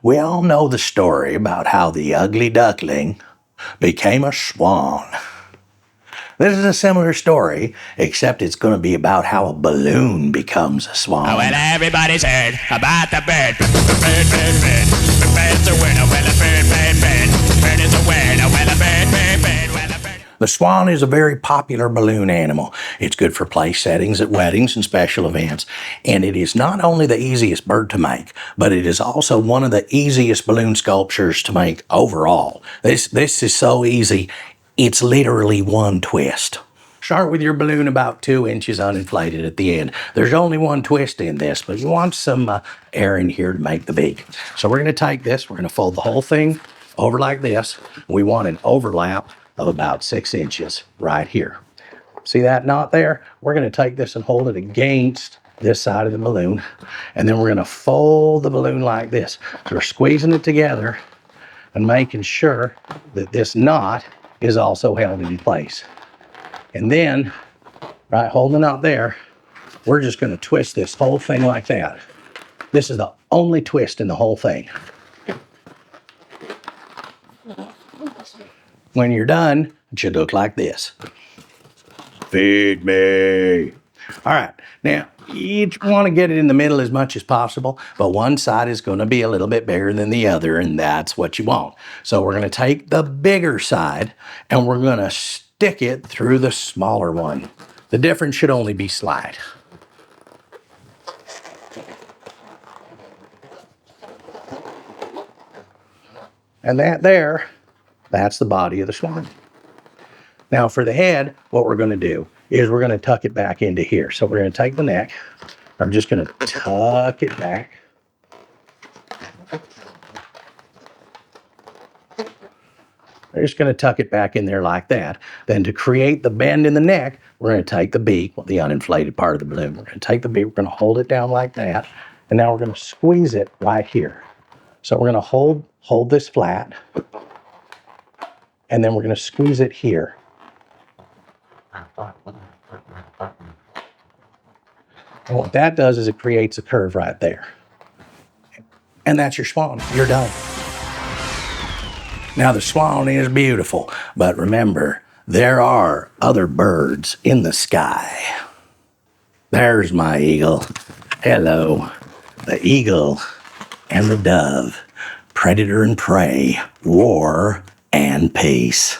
We all know the story about how the ugly duckling became a swan. This is a similar story, except it's going to be about how a balloon becomes a swan. Oh, well, everybody's heard about the bird. Bird, bird, bird. The bird's a winner. Well, a bird, bird, bird. Bird is a winner. Well, a bird, bird, bird. Well, a bird. The swan is a very popular balloon animal. It's good for place settings at weddings and special events. And it is not only the easiest bird to make, but it is also one of the easiest balloon sculptures to make overall. This is so easy, it's literally one twist. Start with your balloon about 2 inches uninflated at the end. There's only one twist in this, but you want some air in here to make the beak. So we're going to take this, we're going to fold the whole thing over like this. We want an overlap of about 6 inches right here. See that knot there? We're going to take this and hold it against this side of the balloon, and then we're going to fold the balloon like this. So we're squeezing it together and making sure that this knot is also held in place. And then, right, holding it out there, we're just going to twist this whole thing like that. This is the only twist in the whole thing. When you're done, it should look like this. Feed me. All right, now you want to get it in the middle as much as possible, but one side is going to be a little bit bigger than the other, and that's what you want. So we're going to take the bigger side and we're going to stick it through the smaller one. The difference should only be slight. And that's the body of the swan. Now for the head, what we're going to do is we're going to tuck it back into here. So we're going to take the neck. I'm just going to tuck it back. We're just going to tuck it back in there like that. Then to create the bend in the neck, we're going to take the beak, the uninflated part of the balloon. We're going to take the beak, we're going to hold it down like that. And now we're going to squeeze it right here. So we're going to hold this flat. And then we're going to squeeze it here. And what that does is it creates a curve right there. And that's your swan. You're done. Now the swan is beautiful, but remember, there are other birds in the sky. There's my eagle. Hello. The eagle and the dove. Predator and prey. War and peace.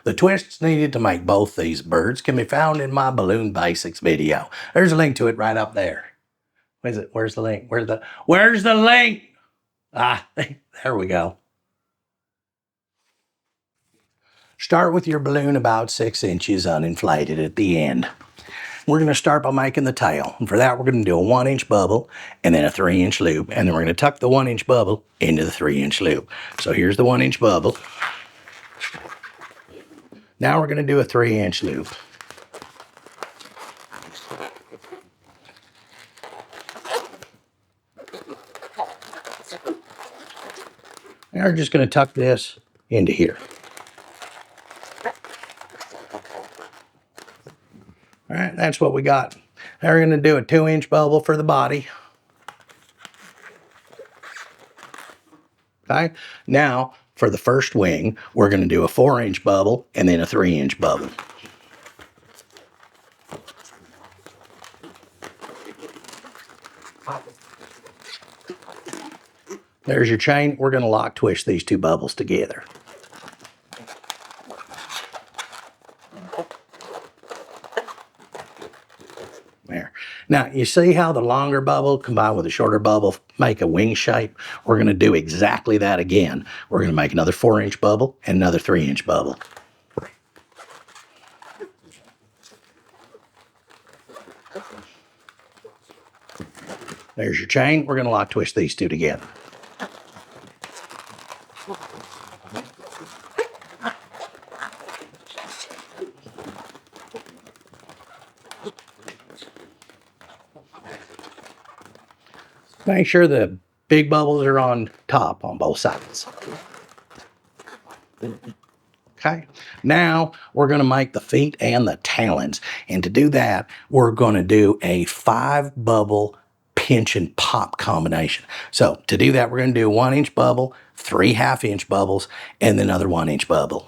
The twists needed to make both these birds can be found in my Balloon Basics video. There's a link to it right up there. Where's it? Where's the link? Where's the link? Ah, there we go. Start with your balloon about 6 inches uninflated at the end. We're going to start by making the tail. And for that, we're going to do a 1-inch bubble and then a 3-inch loop. And then we're going to tuck the 1-inch bubble into the 3-inch loop. So here's the 1-inch bubble. Now we're going to do a 3-inch loop. Now we're just going to tuck this into here. All right, that's what we got. Now we're going to do a 2-inch bubble for the body. Okay, now for the first wing, we're going to do a 4-inch bubble and then a 3-inch bubble. There's your chain. We're going to lock twist these two bubbles together. There. Now, you see how the longer bubble combined with the shorter bubble make a wing shape? We're going to do exactly that again. We're going to make another 4-inch bubble and another 3-inch bubble. There's your chain. We're going to lock twist these two together. Make sure the big bubbles are on top on both sides. Okay, now we're going to make the feet and the talons. And to do that, we're going to do a 5-bubble pinch and pop combination. So to do that, we're going to do a 1-inch bubble, 3 half-inch bubbles, and then another 1-inch bubble.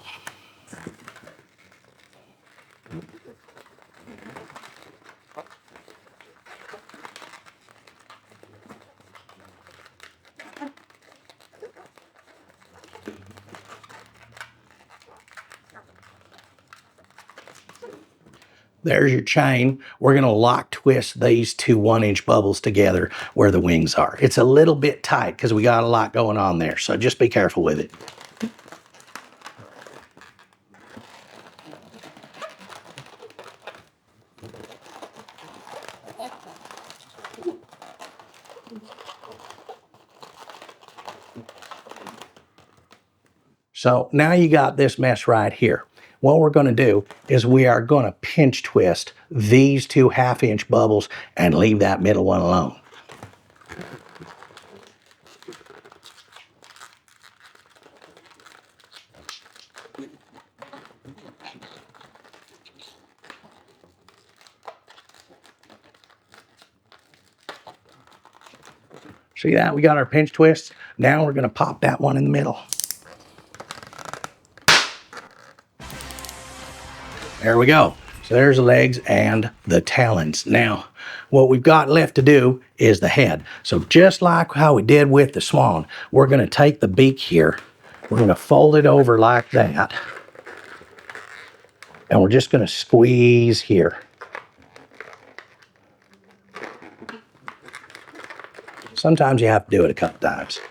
There's your chain. We're going to lock twist these two 1-inch bubbles together where the wings are. It's a little bit tight because we got a lot going on there, so just be careful with it. So now you got this mess right here. What we're going to do is we are going to pinch twist these two half-inch bubbles and leave that middle one alone. See that? We got our pinch twist. Now we're going to pop that one in the middle. There we go. So there's the legs and the talons. Now, what we've got left to do is the head. So just like how we did with the swan, we're going to take the beak here. We're going to fold it over like that. And we're just going to squeeze here. Sometimes you have to do it a couple times.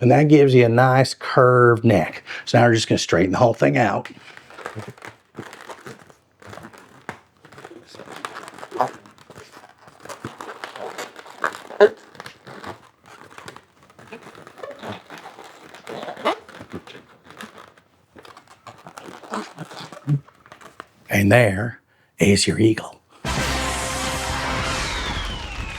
And that gives you a nice curved neck. So now we're just going to straighten the whole thing out. And there is your eagle.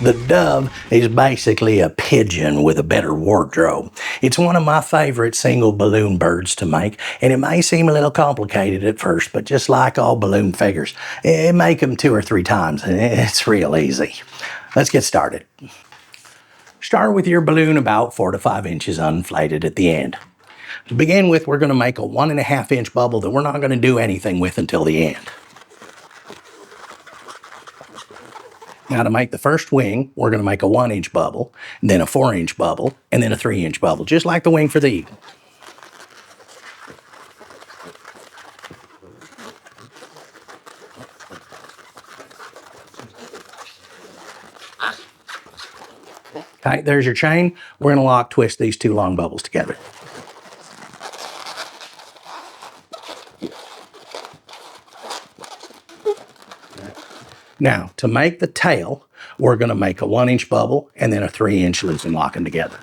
The dove is basically a pigeon with a better wardrobe. It's one of my favorite single balloon birds to make, and it may seem a little complicated at first, but just like all balloon figures, make them 2 or 3 times, and it's real easy. Let's get started. Start with your balloon about 4 to 5 inches inflated at the end. To begin with, we're going to make a 1.5-inch bubble that we're not going to do anything with until the end. Now to make the first wing, we're going to make a 1-inch bubble, then a 4-inch bubble, and then a 3-inch bubble, just like the wing for the eagle. Okay, there's your chain. We're going to lock twist these 2 long bubbles together. Now, to make the tail, we're going to make a 1-inch bubble and then a 3-inch loose and lock them together.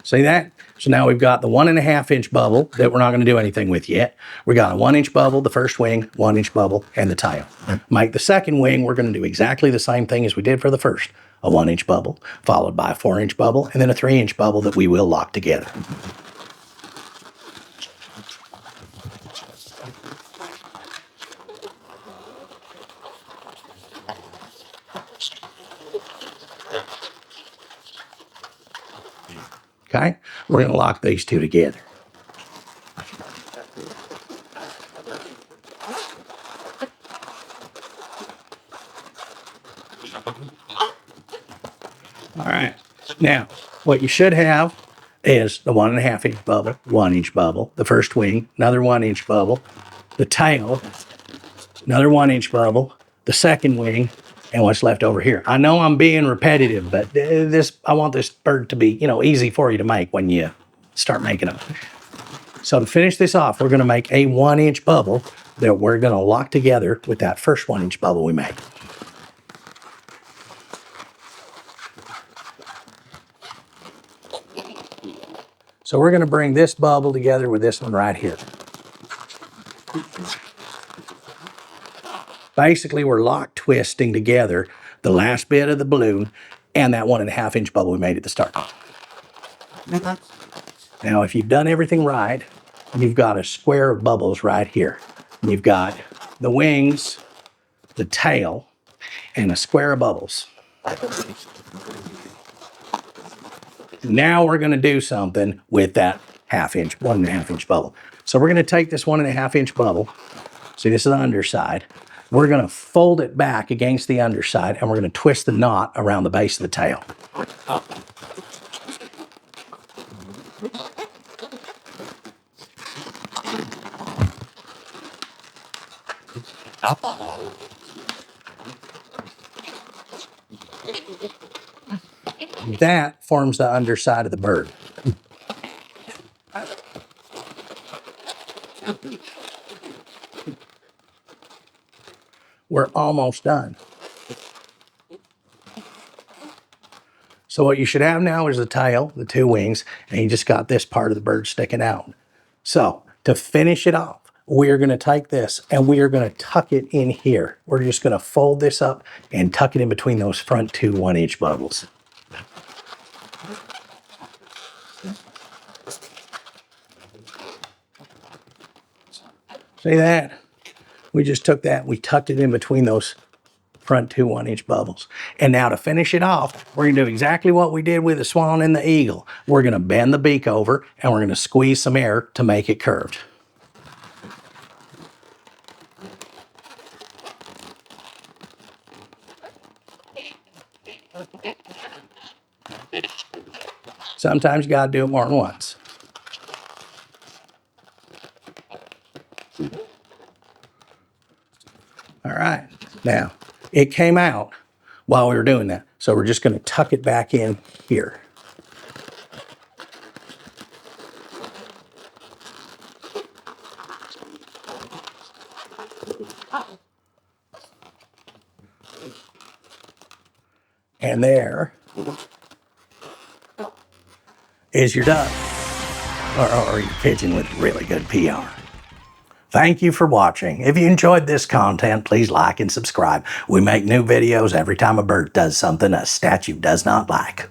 See that? So now we've got the 1.5-inch bubble that we're not going to do anything with yet. We got a 1-inch bubble, the first wing, 1-inch bubble, and the tail. Make the second wing, we're going to do exactly the same thing as we did for the first. A 1-inch bubble, followed by a 4-inch bubble, and then a 3-inch bubble that we will lock together. Okay, we're going to lock these 2 together. All right, now what you should have is the 1.5-inch bubble, 1-inch bubble, the first wing, another 1-inch bubble, the tail, another 1-inch bubble, the second wing, and what's left over here. I know I'm being repetitive, but I want this bird to be, easy for you to make when you start making them. So to finish this off, we're going to make a 1-inch bubble that we're going to lock together with that first 1-inch bubble we made. So we're going to bring this bubble together with this one right here. Basically, we're lock twisting together the last bit of the balloon and that 1.5 inch bubble we made at the start. Now, if you've done everything right, you've got a square of bubbles right here. You've got the wings, the tail, and a square of bubbles. Now we're going to do something with that 1.5 inch bubble. So we're going to take this 1.5 inch bubble. See, this is the underside. We're going to fold it back against the underside, and we're going to twist the knot around the base of the tail. That forms the underside of the bird. We're almost done. So what you should have now is the tail, the 2 wings, and you just got this part of the bird sticking out. So to finish it off, we're going to take this and we are going to tuck it in here. We're just going to fold this up and tuck it in between those front 2 1-inch bubbles. See that? We just took that, we tucked it in between those front 2 1-inch bubbles. And now to finish it off, we're going to do exactly what we did with the swan and the eagle. We're going to bend the beak over and we're going to squeeze some air to make it curved. Sometimes you got to do it more than once. All right. Now, it came out while we were doing that. So we're just going to tuck it back in here. And there is your duck, or your pigeon with really good PR. Thank you for watching. If you enjoyed this content, please like and subscribe. We make new videos every time a bird does something a statue does not like.